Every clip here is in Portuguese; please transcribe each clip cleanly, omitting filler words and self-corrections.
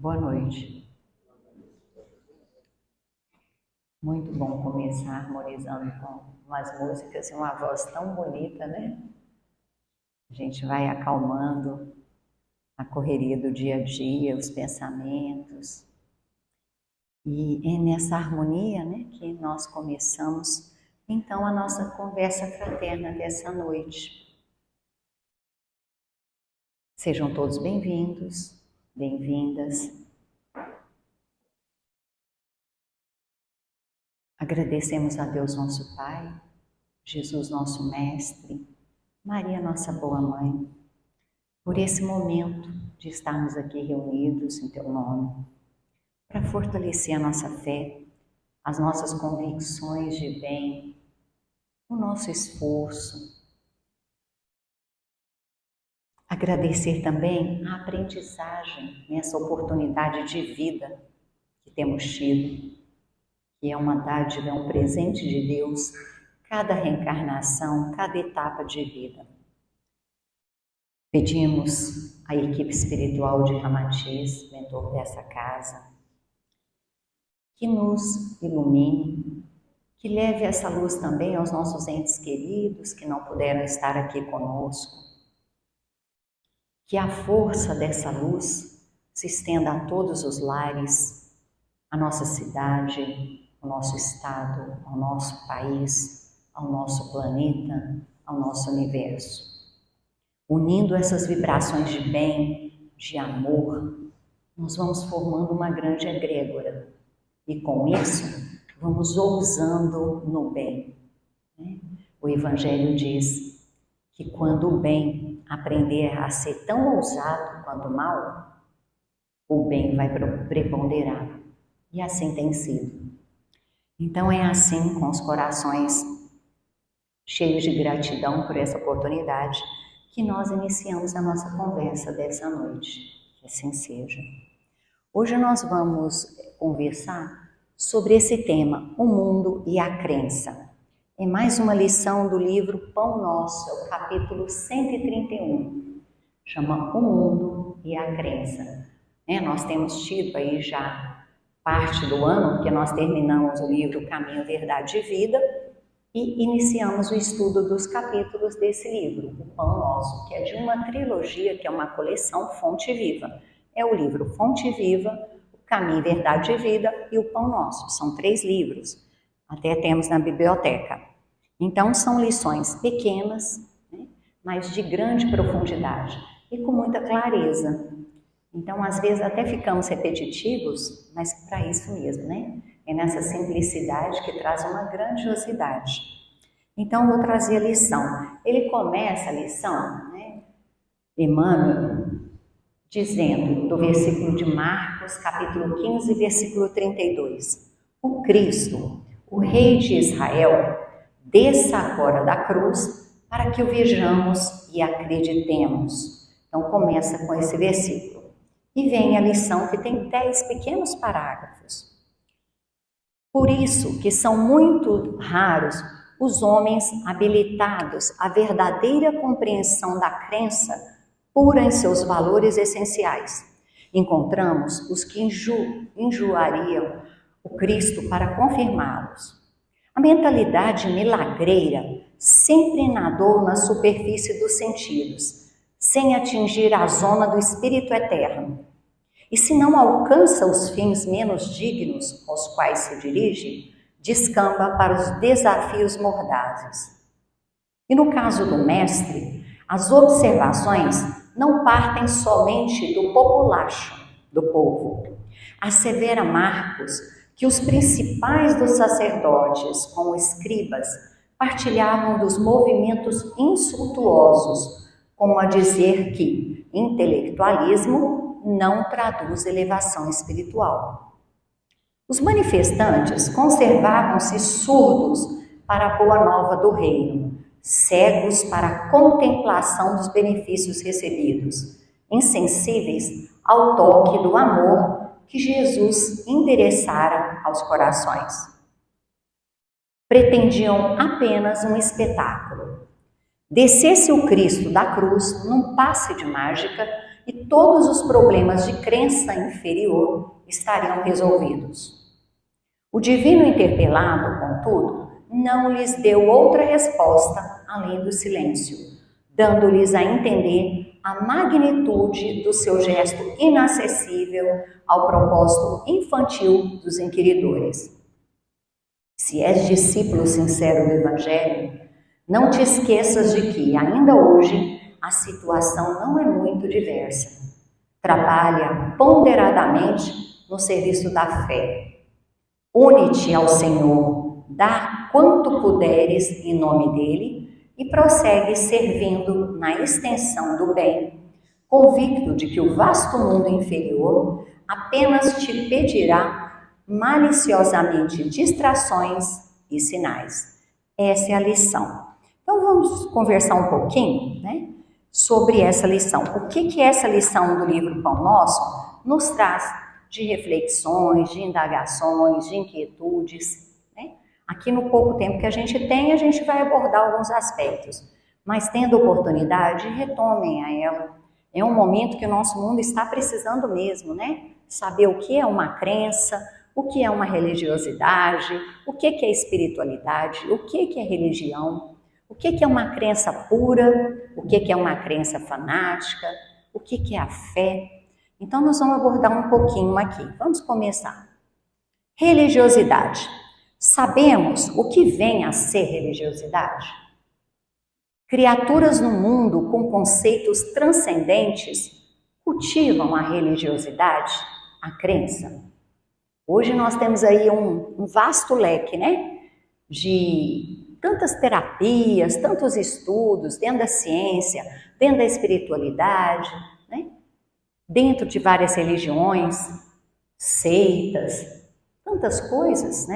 Boa noite. Muito bom começar harmonizando com umas músicas e uma voz tão bonita, né? A gente vai acalmando a correria do dia a dia, os pensamentos. E é nessa harmonia, né, que nós começamos, então, a nossa conversa fraterna dessa noite. Sejam todos bem-vindos, bem-vindas. Agradecemos a Deus nosso Pai, Jesus nosso Mestre, Maria nossa boa Mãe, por esse momento de estarmos aqui reunidos em Teu nome, para fortalecer a nossa fé, as nossas convicções de bem, o nosso esforço. Agradecer também a aprendizagem nessa oportunidade de vida que temos tido, que é uma dádiva, é um presente de Deus, cada reencarnação, cada etapa de vida. Pedimos à equipe espiritual de Ramatiz, mentor dessa casa, que nos ilumine, que leve essa luz também aos nossos entes queridos que não puderam estar aqui conosco, que a força dessa luz se estenda a todos os lares, a nossa cidade, ao nosso estado, ao nosso país, ao nosso planeta, ao nosso universo. Unindo essas vibrações de bem, de amor, nós vamos formando uma grande egrégora. E com isso, vamos ousando no bem. O Evangelho diz que quando o bem aprender a ser tão ousado quanto o mal, o bem vai preponderar. E assim tem sido. Então é assim, com os corações cheios de gratidão por essa oportunidade, que nós iniciamos a nossa conversa dessa noite. Que assim seja. Hoje nós vamos conversar sobre esse tema, o mundo e a crença. É mais uma lição do livro Pão Nosso, é o capítulo 131. Chama O Mundo e a Crença. Nós temos tido aí já parte do ano, porque nós terminamos o livro Caminho, Verdade e Vida, e iniciamos o estudo dos capítulos desse livro, o Pão Nosso, que é de uma trilogia, que é uma coleção Fonte Viva. É o livro Fonte Viva, o Caminho, Verdade e Vida e o Pão Nosso. São 3 livros, até temos na biblioteca. Então são lições pequenas, né, mas de grande profundidade e com muita clareza. Então às vezes até ficamos repetitivos, mas para isso mesmo, né? É nessa simplicidade que traz uma grandiosidade. Então, vou trazer a lição. Ele começa a lição, né, Emmanuel, dizendo, do versículo de Marcos, capítulo 15, versículo 32. O Cristo, o Rei de Israel, desça agora da cruz para que o vejamos e acreditemos. Então, começa com esse versículo. E vem a lição que tem 10 pequenos parágrafos. Por isso que são muito raros os homens habilitados à verdadeira compreensão da crença pura em seus valores essenciais. Encontramos os que enjoariam o Cristo para confirmá-los. A mentalidade milagreira sempre nadou na superfície dos sentidos, sem atingir a zona do espírito eterno. E se não alcança os fins menos dignos aos quais se dirige, descamba para os desafios mordazes. E no caso do mestre, as observações não partem somente do populacho, do povo. Assevera Marcos que os principais dos sacerdotes, como escribas, partilhavam dos movimentos insultuosos, como a dizer que intelectualismo não traduz elevação espiritual. Os manifestantes conservavam-se surdos para a boa nova do reino, cegos para a contemplação dos benefícios recebidos, insensíveis ao toque do amor que Jesus endereçara aos corações. Pretendiam apenas um espetáculo. Descesse o Cristo da cruz num passe de mágica e todos os problemas de crença inferior estariam resolvidos. O divino interpelado, contudo, não lhes deu outra resposta além do silêncio, dando-lhes a entender a magnitude do seu gesto inacessível ao propósito infantil dos inquiridores. Se és discípulo sincero do Evangelho, não te esqueças de que, ainda hoje, a situação não é muito diversa. Trabalha ponderadamente no serviço da fé. Une-te ao Senhor, dá quanto puderes em nome dele e prossegue servindo na extensão do bem, convicto de que o vasto mundo inferior apenas te pedirá maliciosamente distrações e sinais. Essa é a lição. Então vamos conversar um pouquinho, sobre essa lição. O que essa lição do livro Pão Nosso nos traz de reflexões, de indagações, de inquietudes, Aqui no pouco tempo que a gente tem, a gente vai abordar alguns aspectos, mas tendo oportunidade, retomem a ela. É um momento que o nosso mundo está precisando mesmo, Saber o que é uma crença, o que é uma religiosidade, o que é espiritualidade, o que é religião, o que é uma crença pura, o que é uma crença fanática, o que é a fé. Então nós vamos abordar um pouquinho aqui. Vamos começar. Religiosidade. Sabemos o que vem a ser religiosidade? Criaturas no mundo com conceitos transcendentes cultivam a religiosidade, a crença. Hoje nós temos aí um vasto leque, de tantas terapias, tantos estudos dentro da ciência, dentro da espiritualidade, dentro de várias religiões, seitas, tantas coisas,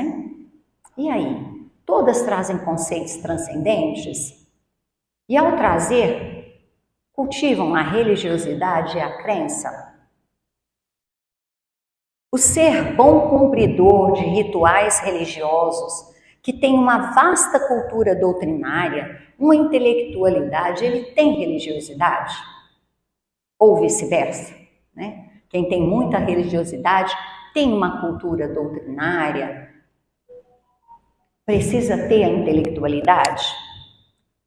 E aí, todas trazem conceitos transcendentes? E ao trazer, cultivam a religiosidade e a crença? O ser bom cumpridor de rituais religiosos, que tem uma vasta cultura doutrinária, uma intelectualidade, ele tem religiosidade? Ou vice-versa, Quem tem muita religiosidade tem uma cultura doutrinária, precisa ter a intelectualidade?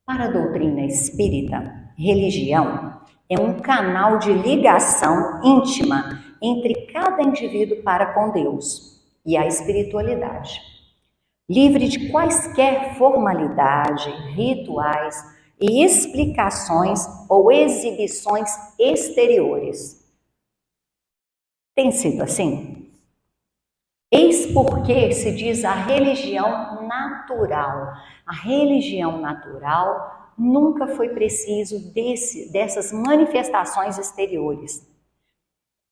Para a doutrina espírita, religião é um canal de ligação íntima entre cada indivíduo para com Deus e a espiritualidade, livre de quaisquer formalidade, rituais e explicações ou exibições exteriores. Tem sido assim? Eis porque se diz a religião natural. A religião natural nunca foi preciso dessas manifestações exteriores.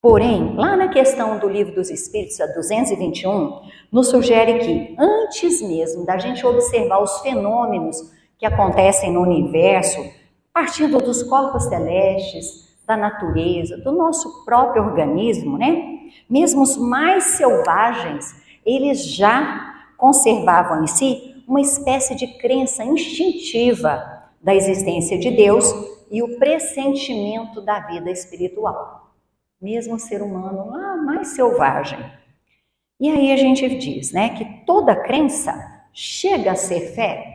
Porém, lá na questão do Livro dos Espíritos, a 221, nos sugere que, antes mesmo da gente observar os fenômenos que acontecem no universo, partindo dos corpos celestes, da natureza, do nosso próprio organismo, mesmo os mais selvagens, eles já conservavam em si uma espécie de crença instintiva da existência de Deus e o pressentimento da vida espiritual. Mesmo o ser humano lá mais selvagem. E aí a gente diz, que toda crença chega a ser fé.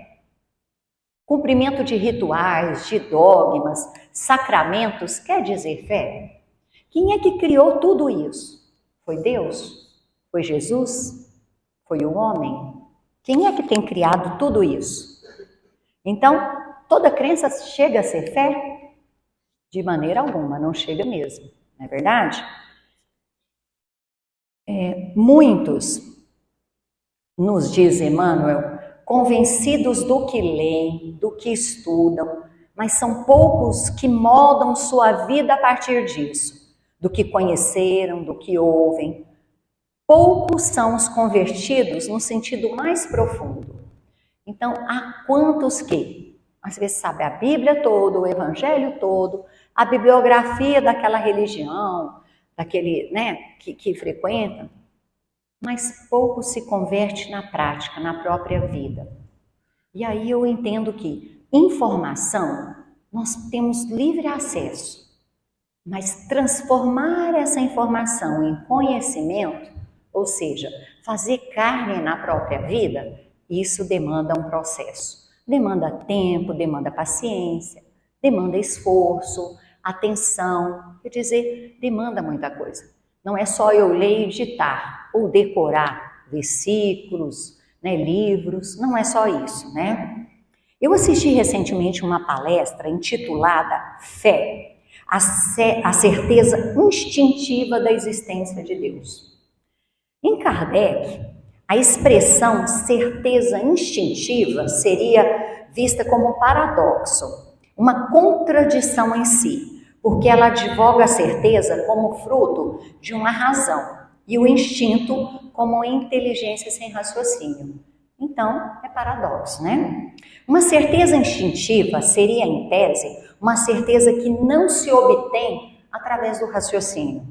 Cumprimento de rituais, de dogmas, sacramentos quer dizer fé? Quem é que criou tudo isso? Foi Deus? Foi Jesus? Foi o homem? Quem é que tem criado tudo isso? Então, toda crença chega a ser fé? De maneira alguma, não chega mesmo, não é verdade? Muitos, nos diz Emmanuel, convencidos do que leem, do que estudam, mas são poucos que moldam sua vida a partir disso, do que conheceram, do que ouvem. Poucos são os convertidos no sentido mais profundo. Então, há quantos que, às vezes, sabe a Bíblia toda, o Evangelho todo, a bibliografia daquela religião, daquele, que frequentam, mas pouco se converte na prática, na própria vida. E aí eu entendo que informação nós temos livre acesso. Mas transformar essa informação em conhecimento, ou seja, fazer carne na própria vida, isso demanda um processo. Demanda tempo, demanda paciência, demanda esforço, atenção, quer dizer, demanda muita coisa. Não é só eu ler e ditar ou decorar versículos, né, livros, não é só isso, né? Eu assisti recentemente uma palestra intitulada Fé, a certeza instintiva da existência de Deus. Em Kardec, a expressão certeza instintiva seria vista como um paradoxo, uma contradição em si, porque ela advoga a certeza como fruto de uma razão e o instinto como inteligência sem raciocínio. Então, é paradoxo, né? Uma certeza instintiva seria, em tese, uma certeza que não se obtém através do raciocínio,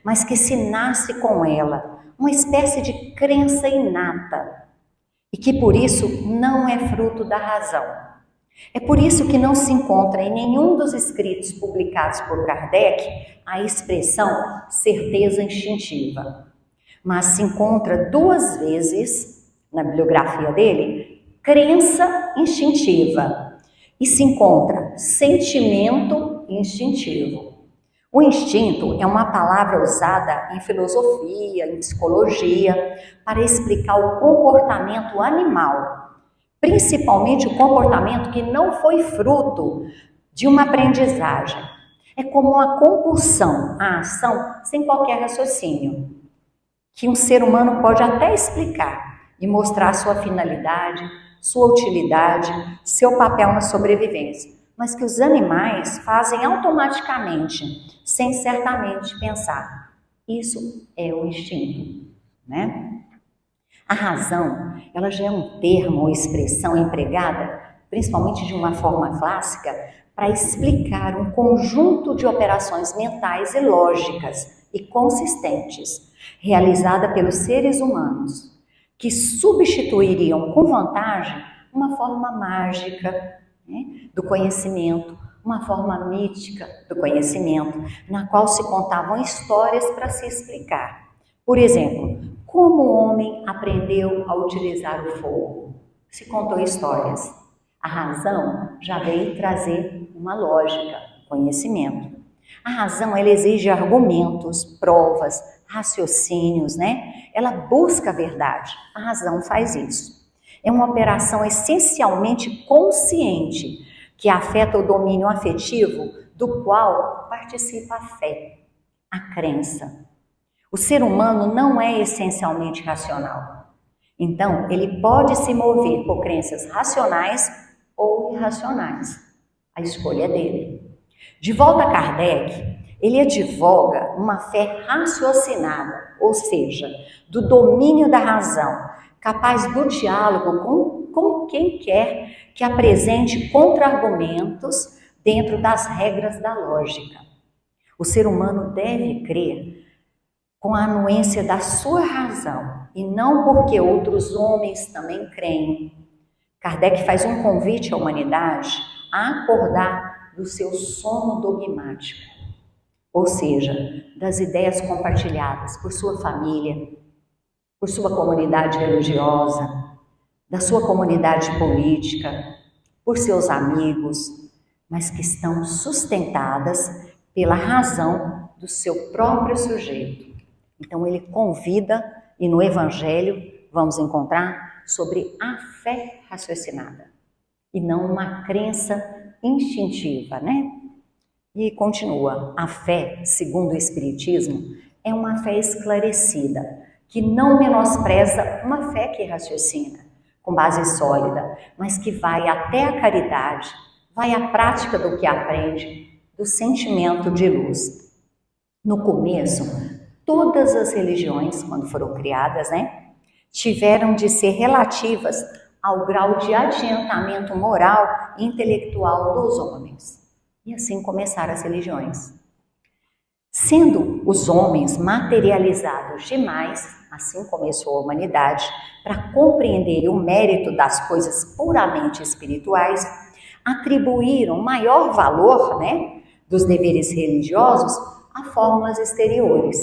mas que se nasce com ela, uma espécie de crença inata, e que por isso não é fruto da razão. É por isso que não se encontra em nenhum dos escritos publicados por Kardec a expressão certeza instintiva, mas se encontra 2 vezes na bibliografia dele crença instintiva e se encontra sentimento instintivo. O instinto é uma palavra usada em filosofia, em psicologia, para explicar o comportamento animal, principalmente o comportamento que não foi fruto de uma aprendizagem. É como uma compulsão, a ação sem qualquer raciocínio, que um ser humano pode até explicar e mostrar sua finalidade, sua utilidade, seu papel na sobrevivência, mas que os animais fazem automaticamente, sem certamente pensar. Isso é o instinto, né? A razão, ela já é um termo ou expressão empregada, principalmente de uma forma clássica, para explicar um conjunto de operações mentais e lógicas e consistentes, realizada pelos seres humanos, que substituiriam com vantagem uma forma mágica, né, do conhecimento, uma forma mítica do conhecimento, na qual se contavam histórias para se explicar. Por exemplo, como o homem aprendeu a utilizar o fogo? Se contou histórias. A razão já veio trazer uma lógica, conhecimento. A razão, ela exige argumentos, provas, raciocínios, né? Ela busca a verdade. A razão faz isso. É uma operação essencialmente consciente, que afeta o domínio afetivo, do qual participa a fé, a crença. O ser humano não é essencialmente racional. Então, ele pode se mover por crenças racionais ou irracionais. A escolha é dele. De volta a Kardec, ele advoga uma fé raciocinada, ou seja, do domínio da razão, capaz do diálogo com quem quer que apresente contra-argumentos dentro das regras da lógica. O ser humano deve crer com a anuência da sua razão e não porque outros homens também creem. Kardec faz um convite à humanidade a acordar do seu sono dogmático, ou seja, das ideias compartilhadas por sua família, por sua comunidade religiosa, da sua comunidade política, por seus amigos, mas que estão sustentadas pela razão do seu próprio sujeito. Então ele convida, e no Evangelho vamos encontrar sobre a fé raciocinada, e não uma crença instintiva, né? E continua, a fé, segundo o Espiritismo, é uma fé esclarecida, que não menospreza uma fé que raciocina, com base sólida, mas que vai até a caridade, vai à prática do que aprende, do sentimento de luz. No começo, todas as religiões, quando foram criadas, né, tiveram de ser relativas ao grau de adiantamento moral e intelectual dos homens. E assim começaram as religiões. Sendo os homens materializados demais, assim começou a humanidade, para compreender o mérito das coisas puramente espirituais, atribuíram maior valor, né, dos deveres religiosos a fórmulas exteriores.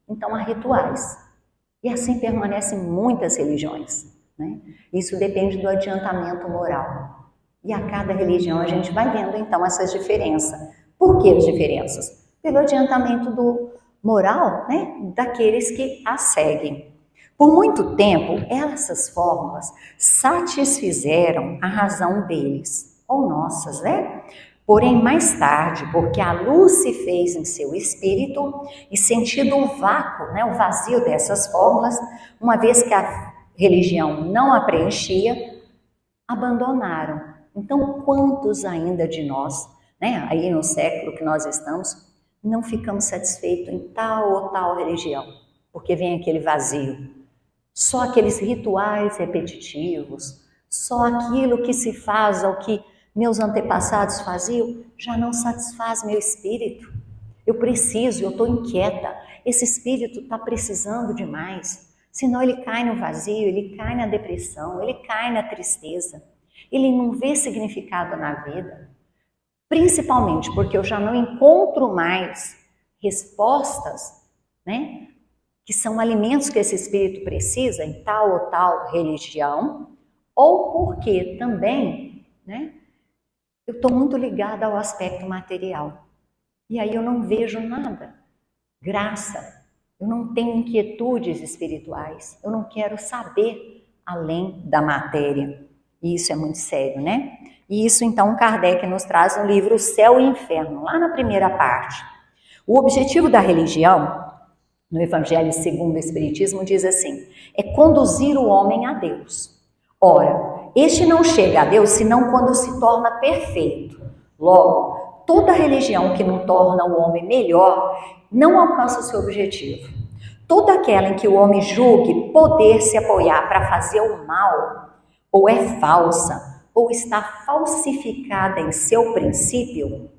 Então, há rituais. E assim permanecem muitas religiões, né? Isso depende do adiantamento moral. E a cada religião a gente vai vendo, então, essas diferenças. Por que as diferenças? Pelo adiantamento do moral, né, daqueles que a seguem. Por muito tempo, essas fórmulas satisfizeram a razão deles, ou nossas, né? Porém, mais tarde, porque a luz se fez em seu espírito e sentido o vácuo, né, o vazio dessas fórmulas, uma vez que a religião não a preenchia, abandonaram. Então, quantos ainda de nós, né, aí no século que nós estamos, não ficamos satisfeitos em tal ou tal religião, porque vem aquele vazio. Só aqueles rituais repetitivos, só aquilo que se faz ao que meus antepassados faziam, já não satisfaz meu espírito. Eu preciso, eu estou inquieta, esse espírito está precisando de mais, senão ele cai no vazio, ele cai na depressão, ele cai na tristeza, ele não vê significado na vida, principalmente porque eu já não encontro mais respostas, né, que são alimentos que esse espírito precisa em tal ou tal religião, ou porque também, né, eu estou muito ligada ao aspecto material. E aí eu não vejo nada. Graça. Eu não tenho inquietudes espirituais. Eu não quero saber além da matéria. E isso é muito sério, né? E isso então Kardec nos traz no livro O Céu e o Inferno, lá na primeira parte. O objetivo da religião, no Evangelho segundo o Espiritismo, diz assim: é conduzir o homem a Deus. Ora, este não chega a Deus senão quando se torna perfeito. Logo, toda religião que não torna o homem melhor não alcança o seu objetivo. Toda aquela em que o homem julgue poder se apoiar para fazer o mal, ou é falsa, ou está falsificada em seu princípio,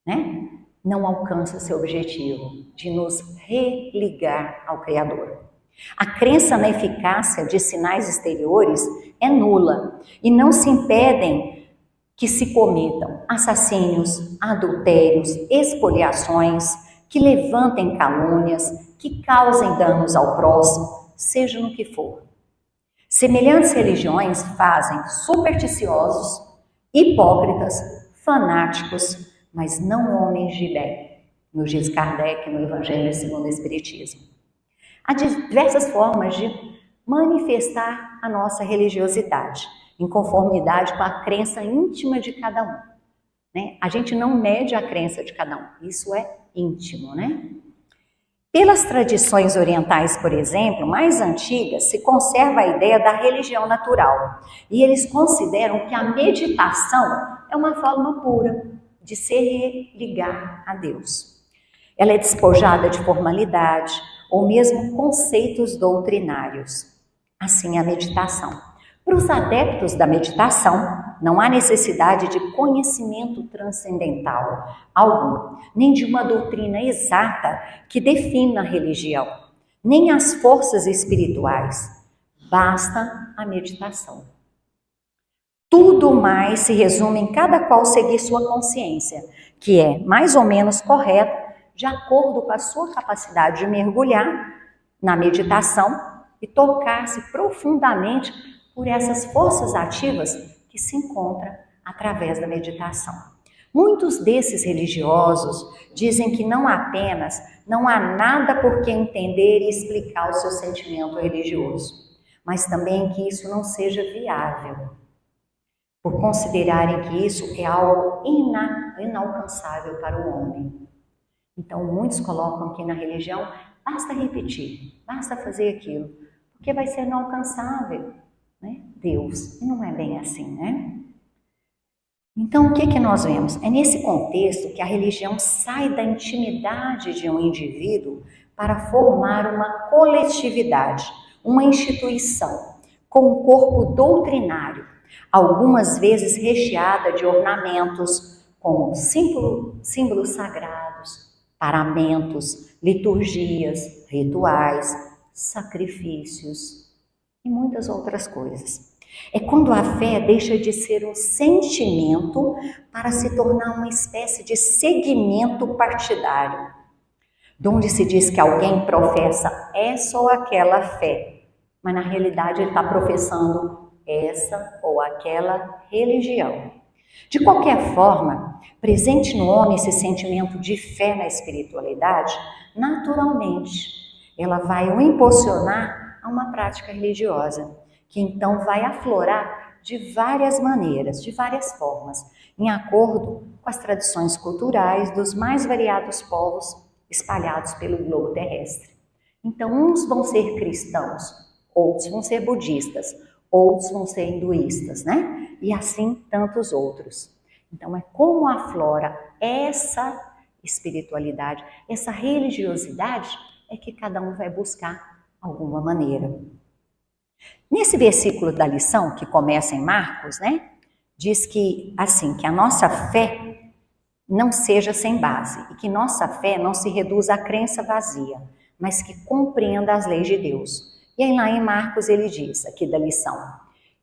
né? Não alcança seu objetivo de nos religar ao Criador. A crença na eficácia de sinais exteriores é nula e não se impedem que se cometam assassínios, adultérios, expoliações, que levantem calúnias, que causem danos ao próximo, seja no que for. Semelhantes religiões fazem supersticiosos, hipócritas, fanáticos, mas não homens de bem, nos diz Kardec no Evangelho segundo o Espiritismo. Há diversas formas de manifestar a nossa religiosidade, em conformidade com a crença íntima de cada um, né? A gente não mede a crença de cada um, isso é íntimo, né? Pelas tradições orientais, por exemplo, mais antigas, se conserva a ideia da religião natural. E eles consideram que a meditação é uma forma pura de se religar a Deus. Ela é despojada de formalidade ou mesmo conceitos doutrinários. Assim, a meditação. Para os adeptos da meditação, não há necessidade de conhecimento transcendental algum, nem de uma doutrina exata que defina a religião, nem as forças espirituais. Basta a meditação. Tudo mais se resume em cada qual seguir sua consciência, que é mais ou menos correta, de acordo com a sua capacidade de mergulhar na meditação e tocar-se profundamente por essas forças ativas que se encontram através da meditação. Muitos desses religiosos dizem que não há nada por que entender e explicar o seu sentimento religioso, mas também que isso não seja viável, por considerarem que isso é algo inalcançável para o homem. Então, muitos colocam que na religião basta repetir, basta fazer aquilo, porque vai ser inalcançável, né? Deus. E não é bem assim, né? Então, o que nós vemos? É nesse contexto que a religião sai da intimidade de um indivíduo para formar uma coletividade, uma instituição, com um corpo doutrinário, algumas vezes recheada de ornamentos, como símbolos sagrados, paramentos, liturgias, rituais, sacrifícios e muitas outras coisas. É quando a fé deixa de ser um sentimento para se tornar uma espécie de segmento partidário, de onde se diz que alguém professa essa ou aquela fé, mas na realidade ele está professando essa ou aquela religião. De qualquer forma, presente no homem esse sentimento de fé na espiritualidade, naturalmente ela vai o impulsionar a uma prática religiosa, que então vai aflorar de várias maneiras, de várias formas, em acordo com as tradições culturais dos mais variados povos espalhados pelo globo terrestre. Então, uns vão ser cristãos, outros vão ser budistas, outros vão ser hinduístas, né? E assim tantos outros. Então, é como aflora essa espiritualidade, essa religiosidade, é que cada um vai buscar alguma maneira. Nesse versículo da lição, que começa em Marcos, né? Diz que, assim, que a nossa fé não seja sem base, e que nossa fé não se reduza à crença vazia, mas que compreenda as leis de Deus. E aí lá em Marcos ele diz, aqui da lição,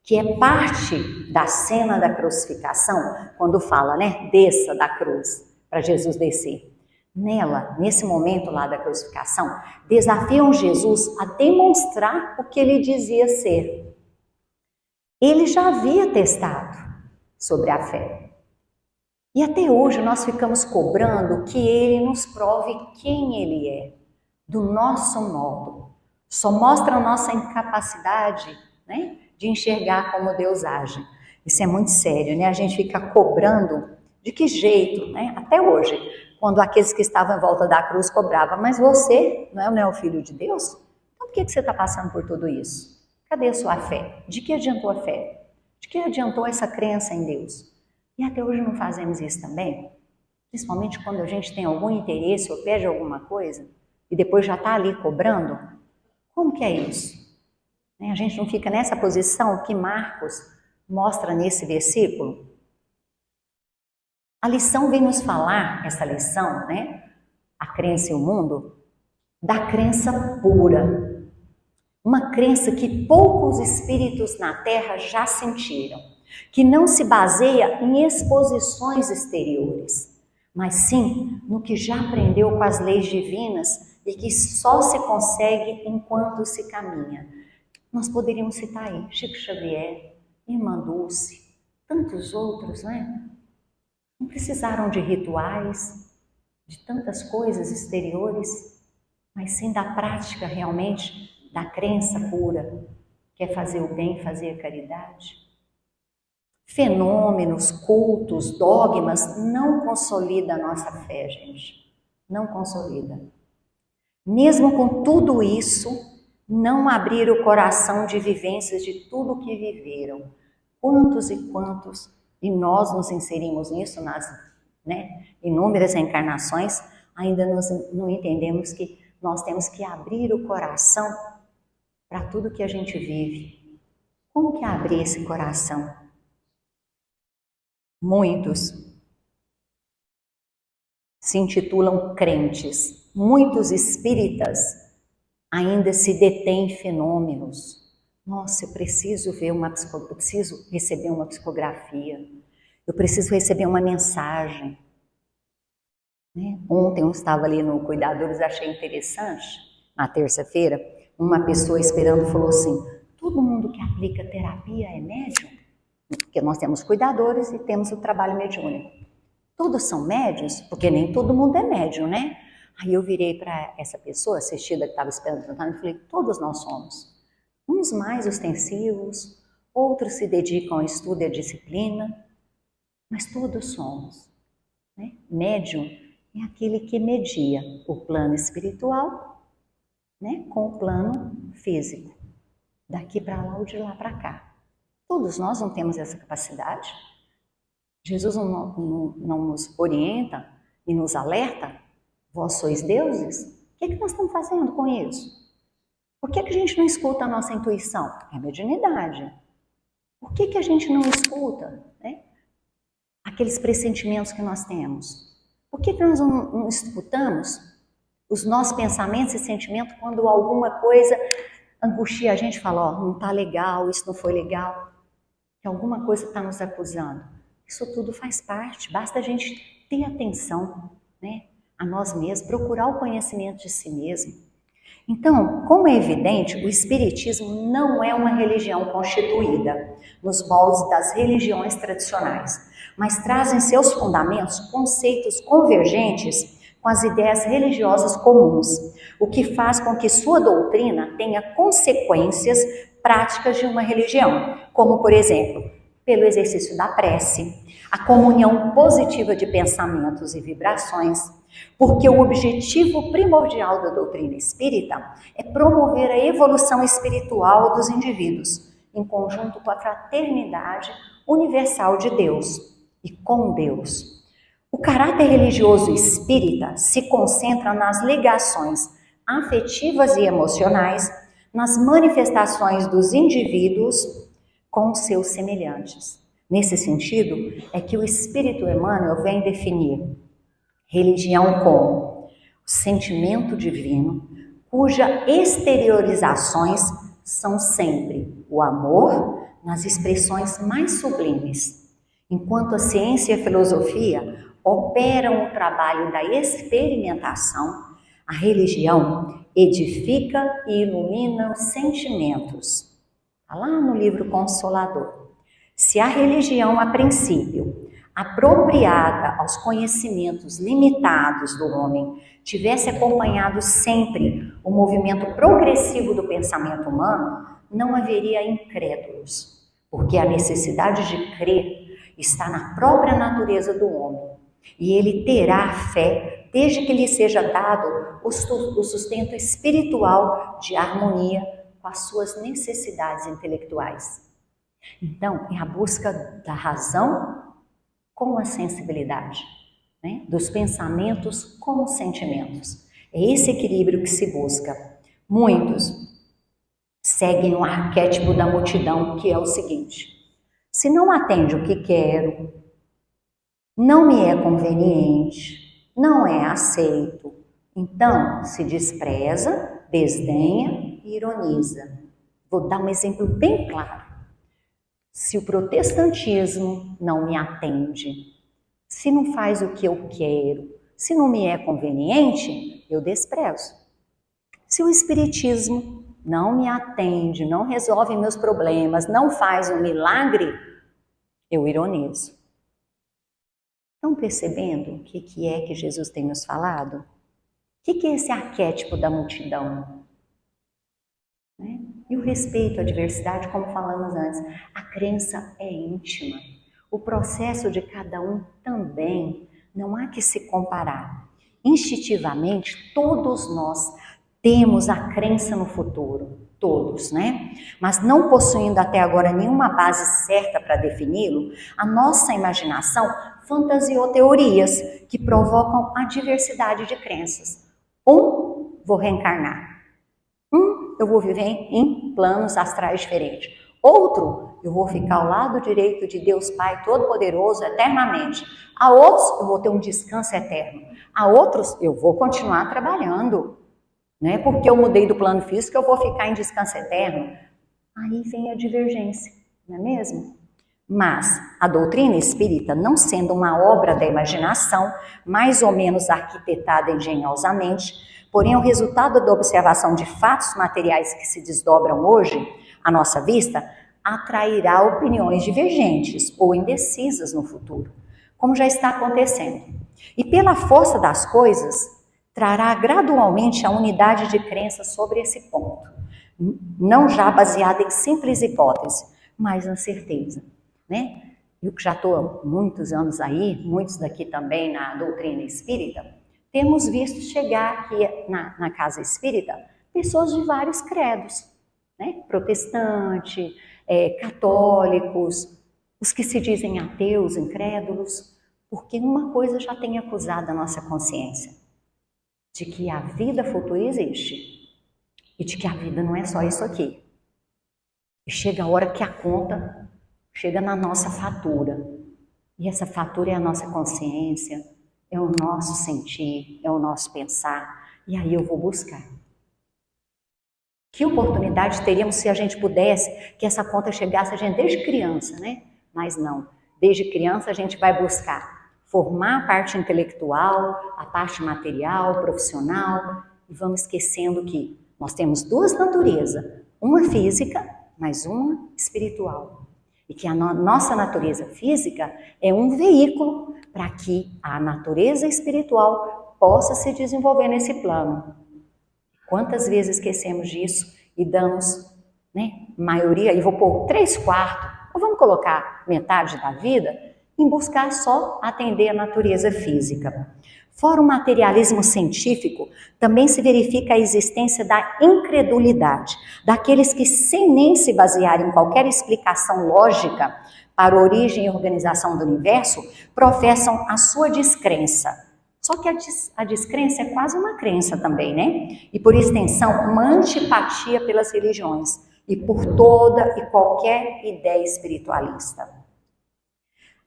que é parte da cena da crucificação, quando fala, né, desça da cruz, para Jesus descer. Nela, nesse momento lá da crucificação, desafiam Jesus a demonstrar o que ele dizia ser. Ele já havia testado sobre a fé. E até hoje nós ficamos cobrando que ele nos prove quem ele é, do nosso modo. Só mostra a nossa incapacidade, né, de enxergar como Deus age. Isso é muito sério, né? A gente fica cobrando de que jeito, né? Até hoje, quando aqueles que estavam em volta da cruz cobravam, mas você não é o filho de Deus? Então por que você está passando por tudo isso? Cadê a sua fé? De que adiantou a fé? De que adiantou essa crença em Deus? E até hoje não fazemos isso também? Principalmente quando a gente tem algum interesse ou pede alguma coisa e depois já está ali cobrando. Como que é isso? A gente não fica nessa posição que Marcos mostra nesse versículo? A lição vem nos falar, essa lição, né? A crença e o mundo, da crença pura. Uma crença que poucos espíritos na Terra já sentiram, que não se baseia em exposições exteriores, mas sim no que já aprendeu com as leis divinas e que só se consegue enquanto se caminha. Nós poderíamos citar aí Chico Xavier, Irmã Dulce, tantos outros, né? Não precisaram de rituais, de tantas coisas exteriores, mas sim da prática realmente, da crença pura, que é fazer o bem, fazer a caridade. Fenômenos, cultos, dogmas não consolida a nossa fé, gente. Não consolida. Mesmo com tudo isso, não abrir o coração de vivências de tudo o que viveram. Quantos e quantos, e nós nos inserimos nisso nas, né, inúmeras encarnações, ainda não entendemos que nós temos que abrir o coração para tudo que a gente vive. Como que é abrir esse coração? Muitos se intitulam crentes, muitos espíritas ainda se detêm em fenômenos. Nossa, eu preciso eu preciso receber uma psicografia, eu preciso receber uma mensagem. Né? Ontem eu estava ali no Cuidadores, achei interessante, na terça-feira, uma pessoa esperando falou assim, todo mundo que aplica terapia é médium? Porque nós temos cuidadores e temos o trabalho mediúnico. Todos são médios? Porque nem todo mundo é médium, né? Aí eu virei para essa pessoa assistida que estava esperando e falei, todos nós somos. Uns mais ostensivos, outros se dedicam ao estudo e à disciplina, mas todos somos. Né? Médium é aquele que media o plano espiritual, né, com o plano físico, daqui para lá ou de lá para cá. Todos nós não temos essa capacidade. Jesus não nos orienta e nos alerta, vós sois deuses? O que é que nós estamos fazendo com isso? Por que a gente não escuta a nossa intuição? É mediunidade. Por que a gente não escuta, né, aqueles pressentimentos que nós temos? Por que nós não escutamos os nossos pensamentos e sentimentos quando alguma coisa angustia a gente, fala, ó, não está legal, isso não foi legal. que alguma coisa está nos acusando. Isso tudo faz parte, basta a gente ter atenção, né, a nós mesmos, procurar o conhecimento de si mesmo. Então, como é evidente, o Espiritismo não é uma religião constituída nos moldes das religiões tradicionais, mas traz em seus fundamentos conceitos convergentes com as ideias religiosas comuns, o que faz com que sua doutrina tenha consequências práticas de uma religião, como, por exemplo, pelo exercício da prece, a comunhão positiva de pensamentos e vibrações, porque o objetivo primordial da doutrina espírita é promover a evolução espiritual dos indivíduos, em conjunto com a fraternidade universal de Deus e com Deus. O caráter religioso espírita se concentra nas ligações afetivas e emocionais, nas manifestações dos indivíduos com seus semelhantes. Nesse sentido, é que o Espírito Emmanuel vem definir religião como sentimento divino, cuja exteriorizações são sempre o amor nas expressões mais sublimes, enquanto a ciência e a filosofia operam o trabalho da experimentação, a religião edifica e ilumina os sentimentos. Está lá no livro Consolador. Se a religião, a princípio, apropriada aos conhecimentos limitados do homem, tivesse acompanhado sempre o movimento progressivo do pensamento humano, não haveria incrédulos, porque a necessidade de crer está na própria natureza do homem, e ele terá fé desde que lhe seja dado o sustento espiritual de harmonia com as suas necessidades intelectuais. Então, é a busca da razão com a sensibilidade, né? Dos pensamentos com os sentimentos. É esse equilíbrio que se busca. Muitos seguem o arquétipo da multidão, que é o seguinte: se não atende o que quero, não me é conveniente, não é aceito, então se despreza, desdenha e ironiza. Vou dar um exemplo bem claro. Se o protestantismo não me atende, se não faz o que eu quero, se não me é conveniente, eu desprezo. Se o espiritismo não me atende, não resolve meus problemas, não faz um milagre, eu ironizo. Estão percebendo o que é que Jesus tem nos falado? O que é esse arquétipo da multidão? Né? E o respeito à diversidade, como falamos antes, a crença é íntima. O processo de cada um também, não há que se comparar. Instintivamente, todos nós temos a crença no futuro, todos, né? Mas não possuindo até agora nenhuma base certa para defini-lo, a nossa imaginação fantasiou teorias que provocam a diversidade de crenças. Vou reencarnar. Eu vou viver em planos astrais diferentes. Outro, eu vou ficar ao lado direito de Deus Pai Todo-Poderoso eternamente. A outros, eu vou ter um descanso eterno. A outros, eu vou continuar trabalhando. Não é porque eu mudei do plano físico que eu vou ficar em descanso eterno. Aí vem a divergência, não é mesmo? Mas a doutrina espírita, não sendo uma obra da imaginação, mais ou menos arquitetada engenhosamente, porém o resultado da observação de fatos materiais que se desdobram hoje à nossa vista, atrairá opiniões divergentes ou indecisas no futuro, como já está acontecendo. E pela força das coisas, trará gradualmente a unidade de crença sobre esse ponto, não já baseada em simples hipótese, mas na certeza, né? Eu que já estou há muitos anos aí, muitos daqui também na doutrina espírita, temos visto chegar aqui na casa espírita pessoas de vários credos, né? Protestante, católicos, os que se dizem ateus, incrédulos, porque uma coisa já tem acusado a nossa consciência, de que a vida futura existe e de que a vida não é só isso aqui. E chega a hora que a conta chega na nossa fatura, e essa fatura é a nossa consciência, é o nosso sentir, é o nosso pensar, e aí eu vou buscar. Que oportunidade teríamos se a gente pudesse que essa conta chegasse a gente desde criança, né? Mas não. Desde criança a gente vai buscar formar a parte intelectual, a parte material, profissional, e vamos esquecendo que nós temos duas naturezas, uma física, mas uma espiritual. E que a nossa natureza física é um veículo para que a natureza espiritual possa se desenvolver nesse plano. Quantas vezes esquecemos disso e damos, maioria, e vou pôr 3/4, ou vamos colocar metade da vida, em buscar só atender a natureza física. Fora o materialismo científico, também se verifica a existência da incredulidade, daqueles que, sem nem se basear em qualquer explicação lógica para a origem e organização do universo, professam a sua descrença. Só que a descrença é quase uma crença também, né? E por extensão, uma antipatia pelas religiões e por toda e qualquer ideia espiritualista.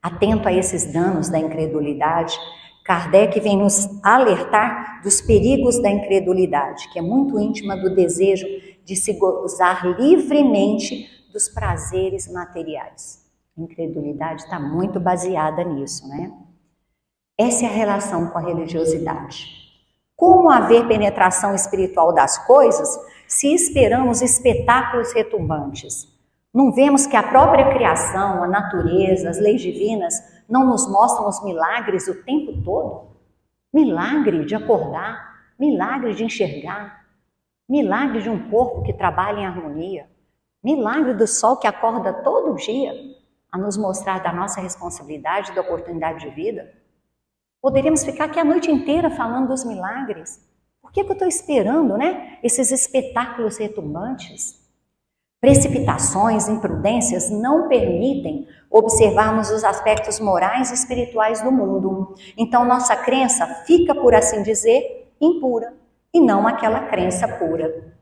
Atento a esses danos da incredulidade, Kardec vem nos alertar dos perigos da incredulidade, que é muito íntima do desejo de se gozar livremente dos prazeres materiais. A incredulidade está muito baseada nisso, né? Essa é a relação com a religiosidade. Como haver penetração espiritual das coisas se esperamos espetáculos retumbantes? Não vemos que a própria criação, a natureza, as leis divinas não nos mostram os milagres o tempo todo? Milagre de acordar, milagre de enxergar, milagre de um corpo que trabalha em harmonia, milagre do sol que acorda todo dia a nos mostrar da nossa responsabilidade, da oportunidade de vida. Poderíamos ficar aqui a noite inteira falando dos milagres. Por que eu estou esperando, esses espetáculos retumbantes? Precipitações, imprudências não permitem observarmos os aspectos morais e espirituais do mundo. Então, nossa crença fica, por assim dizer, impura, e não aquela crença pura.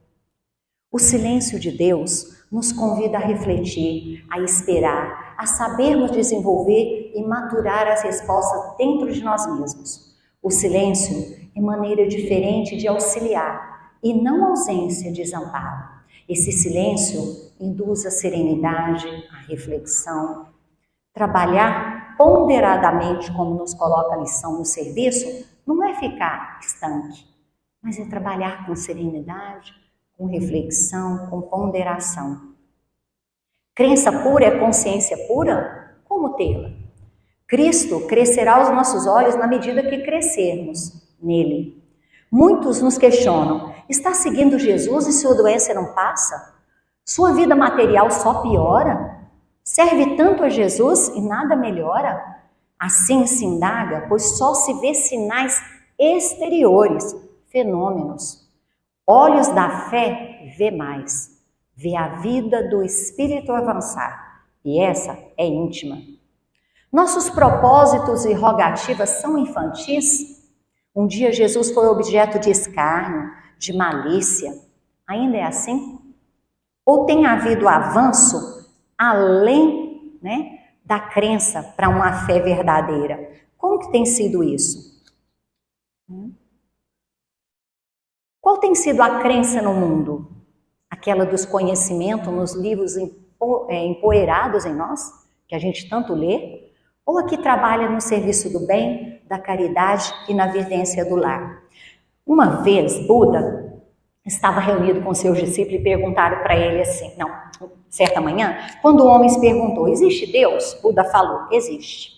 O silêncio de Deus nos convida a refletir, a esperar, a sabermos desenvolver e maturar as respostas dentro de nós mesmos. O silêncio é maneira diferente de auxiliar e não ausência de desamparo. Esse silêncio induz a serenidade, a reflexão. Trabalhar ponderadamente, como nos coloca a lição no serviço, não é ficar estanque, mas é trabalhar com serenidade, com reflexão, com ponderação. Crença pura é consciência pura? Como tê-la? Cristo crescerá aos nossos olhos na medida que crescermos nele. Muitos nos questionam, está seguindo Jesus e sua doença não passa? Sua vida material só piora? Serve tanto a Jesus e nada melhora? Assim se indaga, pois só se vê sinais exteriores, fenômenos. Olhos da fé vê mais, vê a vida do espírito avançar, e essa é íntima. Nossos propósitos e rogativas são infantis? Um dia Jesus foi objeto de escárnio, de malícia. Ainda é assim? Ou tem havido avanço além, da crença para uma fé verdadeira? Como que tem sido isso? Qual tem sido a crença no mundo? Aquela dos conhecimentos nos livros empoeirados em nós, que a gente tanto lê? Ou a que trabalha no serviço do bem, da caridade e na vivência do lar? Uma vez, Buda estava reunido com seus discípulos e perguntaram para ele assim, certa manhã, quando o homem se perguntou, existe Deus? Buda falou, existe.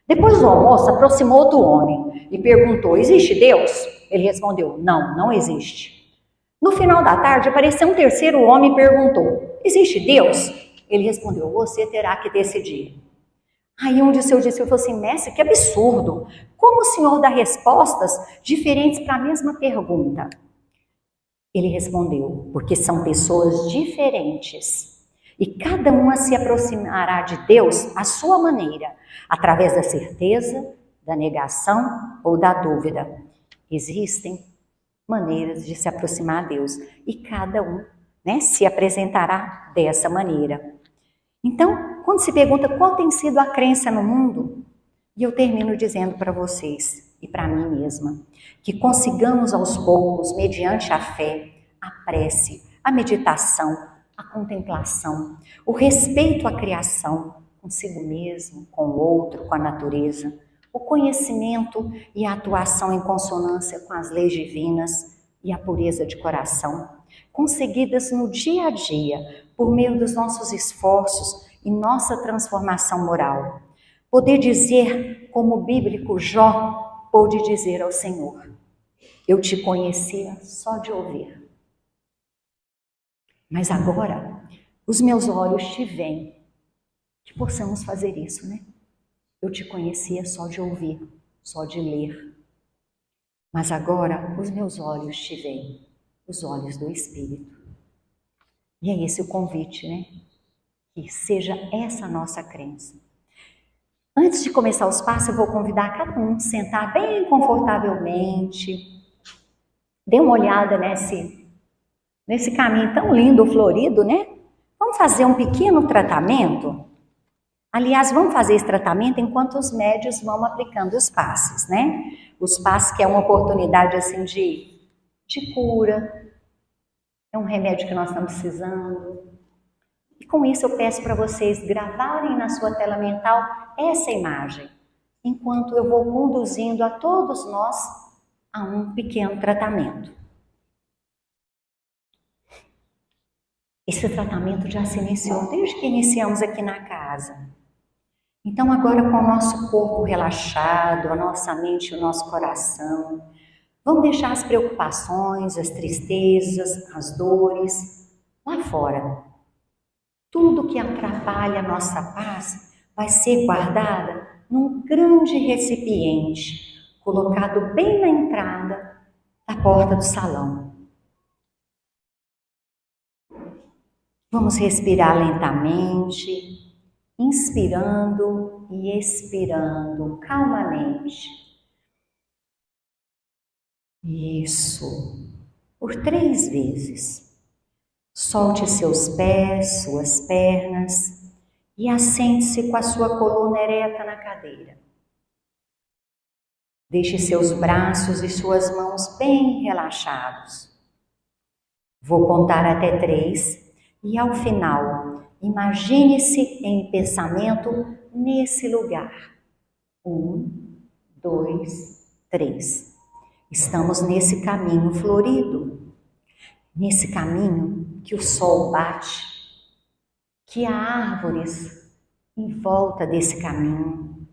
Depois do almoço, aproximou do homem e perguntou, existe Deus? Ele respondeu, não existe. No final da tarde, apareceu um terceiro homem e perguntou, existe Deus? Ele respondeu, você terá que decidir. Aí um de seus discípulos falou assim, mestre, que absurdo! Como o senhor dá respostas diferentes para a mesma pergunta? Ele respondeu, porque são pessoas diferentes e cada uma se aproximará de Deus à sua maneira, através da certeza, da negação ou da dúvida. Existem maneiras de se aproximar a Deus e cada um, se apresentará dessa maneira. Então, quando se pergunta qual tem sido a crença no mundo, e eu termino dizendo para vocês e para mim mesma, que consigamos aos poucos, mediante a fé, a prece, a meditação, a contemplação, o respeito à criação, consigo mesmo, com o outro, com a natureza, o conhecimento e a atuação em consonância com as leis divinas e a pureza de coração, conseguidas no dia a dia, por meio dos nossos esforços e nossa transformação moral. Poder dizer, como o bíblico Jó pôde dizer ao Senhor: eu te conhecia só de ouvir, mas agora os meus olhos te veem. Que possamos fazer isso, né? Eu te conhecia só de ouvir, só de ler, mas agora os meus olhos te veem, os olhos do Espírito. E é esse o convite, né? Que seja essa a nossa crença. Antes de começar os passos, eu vou convidar cada um a sentar bem confortavelmente. Dê uma olhada nesse caminho tão lindo, florido, né? Vamos fazer um pequeno tratamento? Aliás, vamos fazer esse tratamento enquanto os médios vão aplicando os passes, né? Os passes que é uma oportunidade assim de cura, é um remédio que nós estamos precisando. E com isso eu peço para vocês gravarem na sua tela mental essa imagem, enquanto eu vou conduzindo a todos nós a um pequeno tratamento. Esse tratamento já se iniciou desde que iniciamos aqui na casa. Então agora com o nosso corpo relaxado, a nossa mente e o nosso coração, vamos deixar as preocupações, as tristezas, as dores lá fora. Tudo que atrapalha a nossa paz vai ser guardada num grande recipiente, colocado bem na entrada da porta do salão. Vamos respirar lentamente, inspirando e expirando calmamente. Isso, por 3 vezes. Solte seus pés, suas pernas e assente-se com a sua coluna ereta na cadeira. Deixe seus braços e suas mãos bem relaxados. Vou contar até 3 e ao final, imagine-se em pensamento nesse lugar. 1, 2, 3. Estamos nesse caminho florido, nesse caminho que o sol bate, que há árvores em volta desse caminho.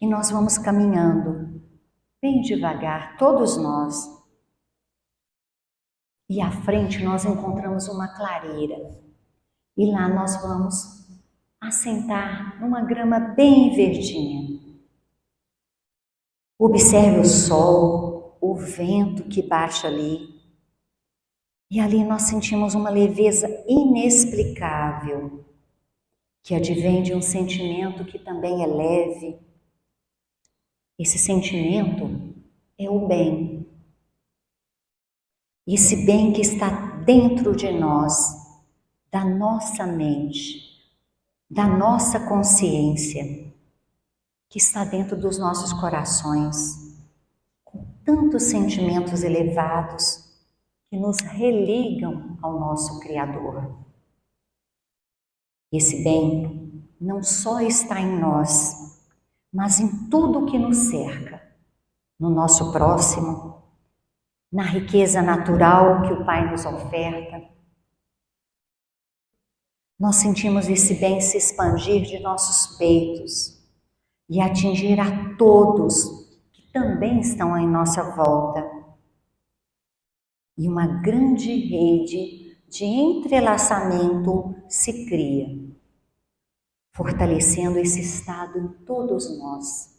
E nós vamos caminhando bem devagar, todos nós. E à frente nós encontramos uma clareira. E lá nós vamos assentar numa grama bem verdinha. Observe o sol, o vento que bate ali. E ali nós sentimos uma leveza inexplicável, que advém de um sentimento que também é leve. Esse sentimento é o bem. Esse bem que está dentro de nós, da nossa mente, da nossa consciência, que está dentro dos nossos corações, com tantos sentimentos elevados que nos religam ao nosso Criador. Esse bem não só está em nós, mas em tudo que nos cerca, no nosso próximo, na riqueza natural que o Pai nos oferta. Nós sentimos esse bem se expandir de nossos peitos e atingir a todos que também estão em nossa volta. E uma grande rede de entrelaçamento se cria, fortalecendo esse estado em todos nós.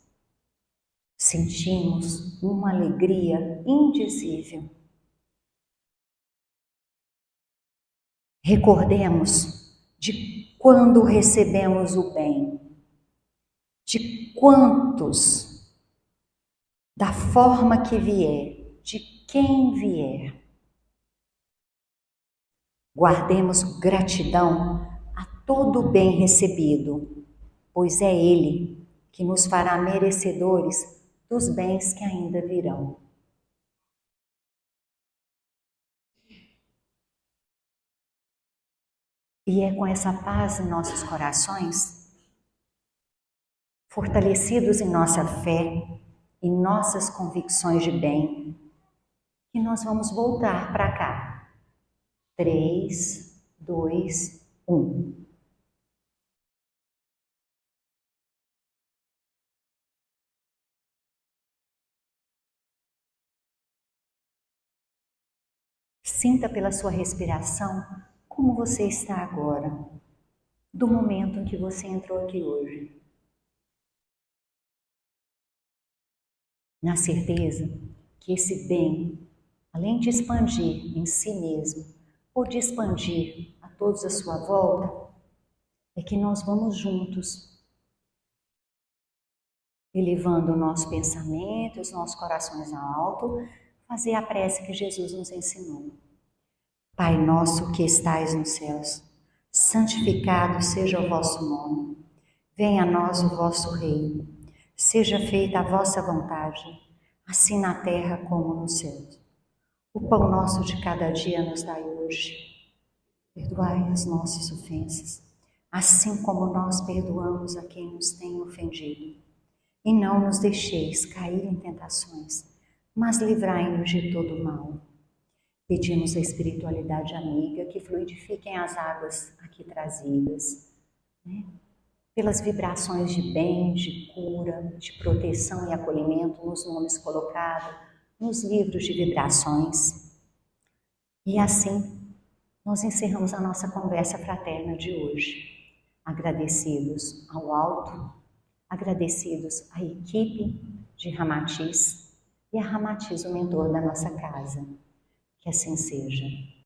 Sentimos uma alegria indizível. Recordemos de quando recebemos o bem, de quantos, da forma que vier, de quem vier. Guardemos gratidão a todo o bem recebido, pois é Ele que nos fará merecedores dos bens que ainda virão. E é com essa paz em nossos corações, fortalecidos em nossa fé, em nossas convicções de bem, que nós vamos voltar para cá. 3, 2, 1. Sinta pela sua respiração como você está agora, do momento em que você entrou aqui hoje. Na certeza que esse bem, além de expandir em si mesmo, ou de expandir a todos à sua volta, é que nós vamos juntos, elevando o nosso pensamento, os nossos corações ao alto, fazer a prece que Jesus nos ensinou. Pai nosso que estais nos céus, santificado seja o vosso nome. Venha a nós o vosso reino. Seja feita a vossa vontade, assim na terra como no céu. O pão nosso de cada dia nos dai hoje. Perdoai as nossas ofensas, assim como nós perdoamos a quem nos tem ofendido. E não nos deixeis cair em tentações, mas livrai-nos de todo mal. Pedimos a espiritualidade amiga que fluidifiquem as águas aqui trazidas, né? Pelas vibrações de bem, de cura, de proteção e acolhimento nos nomes colocados, nos livros de vibrações. E assim, nós encerramos a nossa conversa fraterna de hoje, agradecidos ao alto, agradecidos à equipe de Ramatiz e a Ramatiz, o mentor da nossa casa. Que assim seja.